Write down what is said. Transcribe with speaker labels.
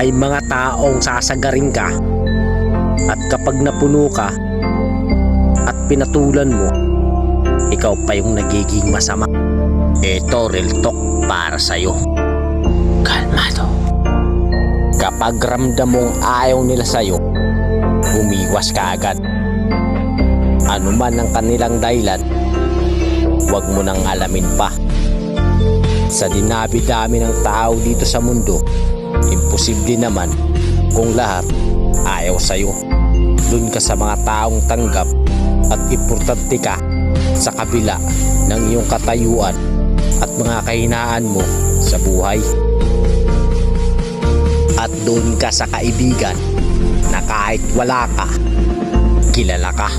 Speaker 1: may mga taong sasagaring ka, at kapag napuno ka at pinatulan mo, ikaw pa yung nagiging masama. Ito real talk para sa'yo. Kalmado. Kapag ramdam mong ayaw nila sa'yo, umiwas ka agad. Ano man ang kanilang dahilan, huwag mo nang alamin pa. Sa dinabi-dami ng tao dito sa mundo, imposible naman kung lahat ayaw sa'yo. Doon ka sa mga taong tanggap at importante ka sa kabila ng iyong katayuan at mga kahinaan mo sa buhay. At doon ka sa kaibigan na kahit wala ka, kilala ka.